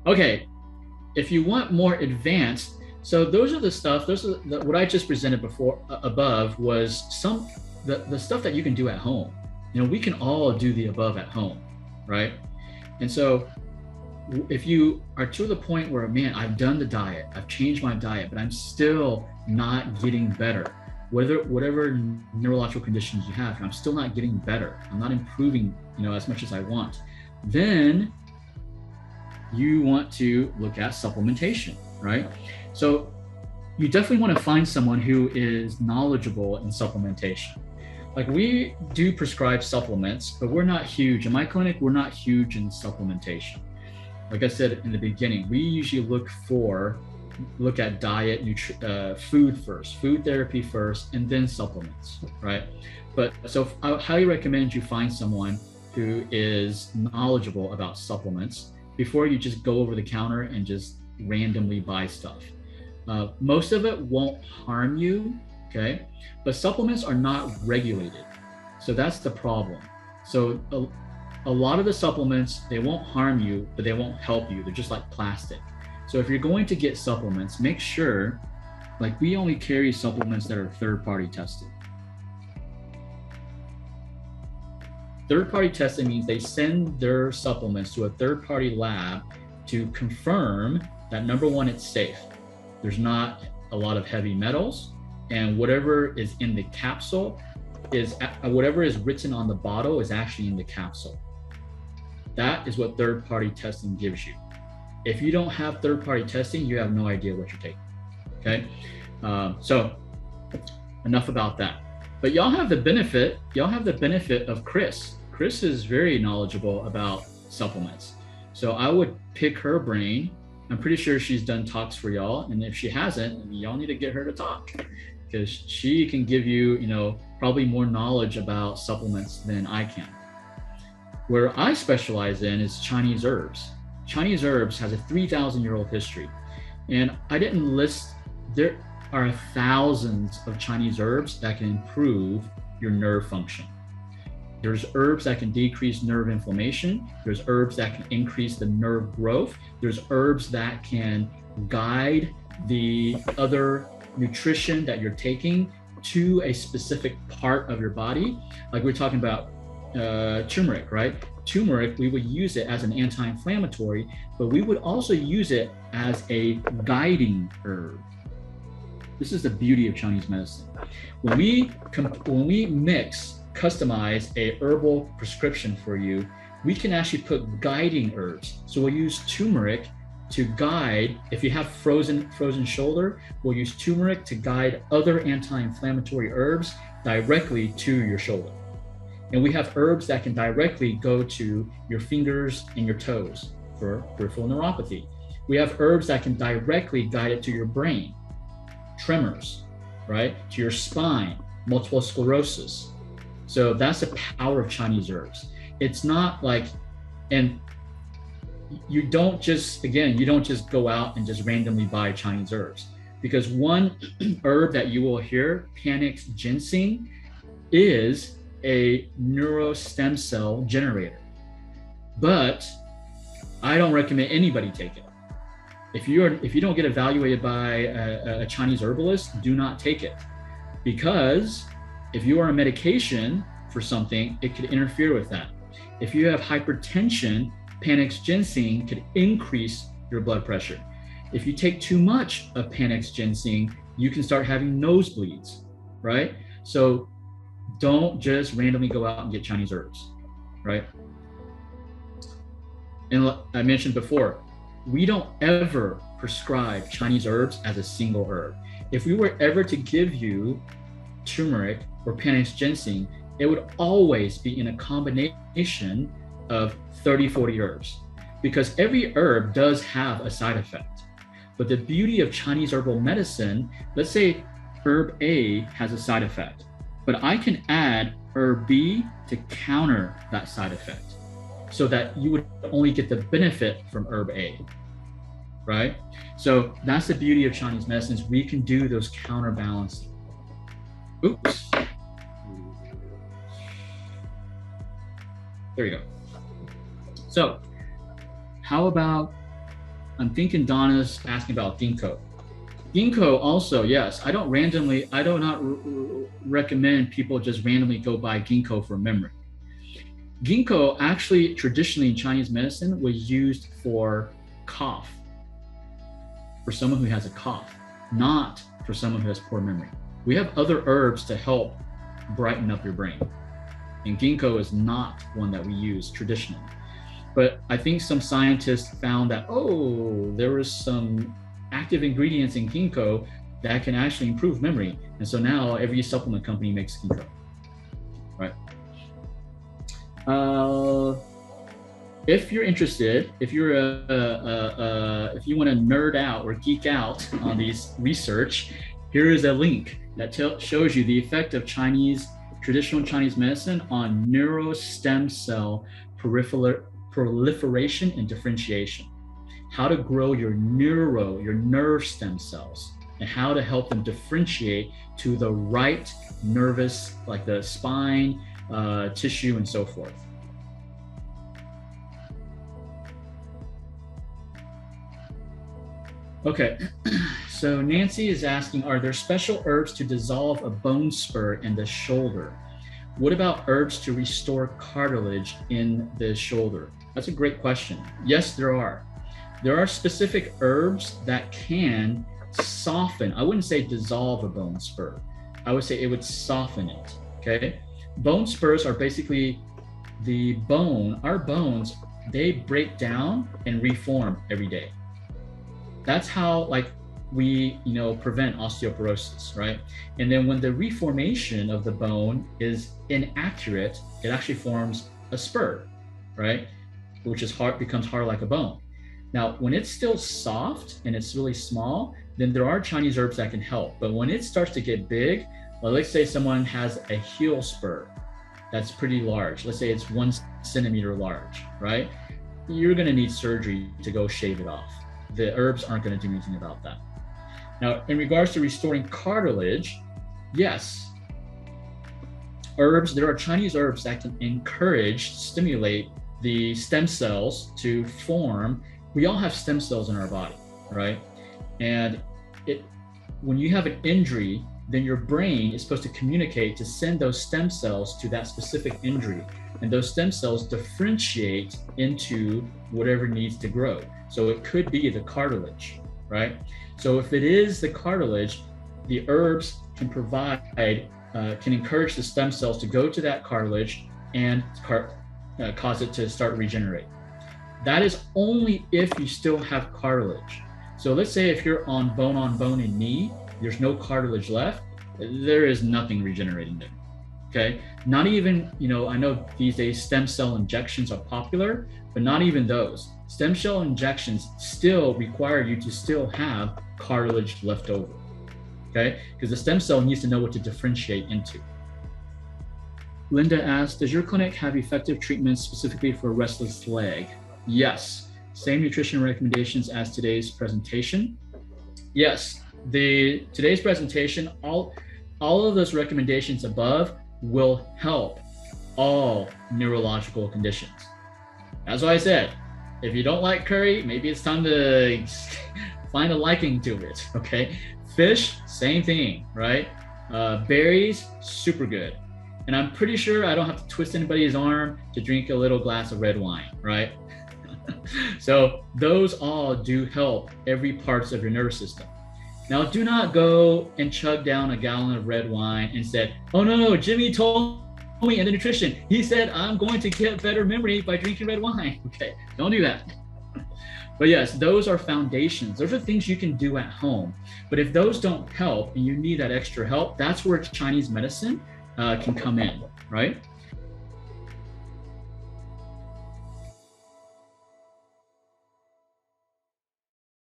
Okay, if you want more advanced, so those are the stuff, what I just presented before above was the stuff that you can do at home. You know, we can all do the above at home, right? And so if you are to the point where, man, I've done the diet, I've changed my diet, but I'm still not getting better, whatever neurological conditions you have, I'm still not getting better, I'm not improving, you know, as much as I want, then you want to look at supplementation, right? So you definitely want to find someone who is knowledgeable in supplementation. Like, we do prescribe supplements, but we're not huge. In my clinic, we're not huge in supplementation. Like I said in the beginning, we usually look at diet, food first, food therapy first, and then supplements, right? But so I highly recommend you find someone who is knowledgeable about supplements before you just go over the counter and just randomly buy stuff. Most of it won't harm you, okay? But supplements are not regulated. So that's the problem. So a lot of the supplements, they won't harm you, but they won't help you. They're just like plastic. So if you're going to get supplements, make sure, like, we only carry supplements that are third-party tested. Third-party testing means they send their supplements to a third-party lab to confirm that, number one, it's safe. There's not a lot of heavy metals, and whatever is in the capsule whatever is written on the bottle is actually in the capsule. That is what third-party testing gives you. If you don't have third-party testing, you have no idea what you're taking, okay? So enough about that. But y'all have the benefit of Chris. Chris is very knowledgeable about supplements. So I would pick her brain. I'm pretty sure she's done talks for y'all. And if she hasn't, y'all need to get her to talk, because she can give you, you know, probably more knowledge about supplements than I can. Where I specialize in is Chinese herbs. Chinese herbs has a 3,000-year-old history. And I didn't list, there are thousands of Chinese herbs that can improve your nerve function. There's herbs that can decrease nerve inflammation. There's herbs that can increase the nerve growth. There's herbs that can guide the other nutrition that you're taking to a specific part of your body. Like we're talking about turmeric, right? Turmeric, we would use it as an anti-inflammatory, but we would also use it as a guiding herb. This is the beauty of Chinese medicine. When we customize a herbal prescription for you, we can actually put guiding herbs. So we'll use turmeric to guide, if you have frozen shoulder, we'll use turmeric to guide other anti-inflammatory herbs directly to your shoulder. And we have herbs that can directly go to your fingers and your toes for peripheral neuropathy. We have herbs that can directly guide it to your brain, tremors, right? To your spine, multiple sclerosis. So that's the power of Chinese herbs. It's not like, and you don't just go out and just randomly buy Chinese herbs, because one herb that you will hear, Panax ginseng, is a neuro stem cell generator. But I don't recommend anybody take it. If you don't get evaluated by a Chinese herbalist, do not take it, because if you are on medication for something, it could interfere with that. If you have hypertension, Panax ginseng could increase your blood pressure. If you take too much of Panax ginseng, you can start having nosebleeds, right? So don't just randomly go out and get Chinese herbs, right? And I mentioned before, we don't ever prescribe Chinese herbs as a single herb. If we were ever to give you turmeric or Panax ginseng, it would always be in a combination of 30, 40 herbs, because every herb does have a side effect. But the beauty of Chinese herbal medicine, let's say herb A has a side effect, but I can add herb B to counter that side effect, so that you would only get the benefit from herb A, right? So that's the beauty of Chinese medicine, is we can do those counterbalancing. Oops. There you go. So how about I'm thinking Donna's asking about ginkgo. Ginkgo also, yes. I do not recommend people just randomly go buy ginkgo for memory. Ginkgo actually traditionally in Chinese medicine was used for cough, for someone who has a cough, not for someone who has poor memory. We have other herbs to help brighten up your brain. And ginkgo is not one that we use traditionally. But I think some scientists found that, oh, there was some active ingredients in ginkgo that can actually improve memory. And so now every supplement company makes ginkgo, right? If you're interested, if you're if you want to nerd out or geek out on these research, here is a link that shows you the effect of traditional Chinese medicine on neurostem cell proliferation and differentiation. How to grow your nerve stem cells, and how to help them differentiate to the right nervous, like the spine, tissue, and so forth. Okay, so Nancy is asking, are there special herbs to dissolve a bone spur in the shoulder? What about herbs to restore cartilage in the shoulder? That's a great question. Yes, there are. There are specific herbs that can soften, I wouldn't say dissolve a bone spur. I would say it would soften it, okay? Bone spurs are basically the bone, our bones, they break down and reform every day. That's how we prevent osteoporosis, right? And then when the reformation of the bone is inaccurate, it actually forms a spur, right? Which is becomes hard like a bone. Now, when it's still soft and it's really small, then there are Chinese herbs that can help. But when it starts to get big, well, let's say someone has a heel spur that's pretty large. Let's say it's 1 centimeter large, right? You're gonna need surgery to go shave it off. The herbs aren't gonna do anything about that. Now, in regards to restoring cartilage, yes, there are Chinese herbs that can stimulate the stem cells to form. We all have stem cells in our body, right? And when you have an injury, then your brain is supposed to communicate to send those stem cells to that specific injury. And those stem cells differentiate into whatever needs to grow. So it could be the cartilage, right? So if it is the cartilage, the herbs can can encourage the stem cells to go to that cartilage and cause it to start regenerate. That is only if you still have cartilage. So let's say if you're on bone in knee, there's no cartilage left, there is nothing regenerating there, okay? Not even, I know these days stem cell injections are popular, but not even those. Stem cell injections still require you to still have cartilage left over, okay? Because the stem cell needs to know what to differentiate into. Linda asked, does your clinic have effective treatments specifically for restless leg? Yes, same nutrition recommendations as today's presentation. Yes, today's presentation, all of those recommendations above will help all neurological conditions. That's why I said, if you don't like curry, maybe it's time to find a liking to it, okay? Fish, same thing, right? Berries, super good. And I'm pretty sure I don't have to twist anybody's arm to drink a little glass of red wine, right? So those all do help every parts of your nervous system. Now, do not go and chug down a gallon of red wine and say, oh no, Jimmy told me in the nutrition, he said I'm going to get better memory by drinking red wine. Okay, don't do that. But yes, those are foundations. Those are things you can do at home. But if those don't help and you need that extra help, that's where Chinese medicine can come in, right?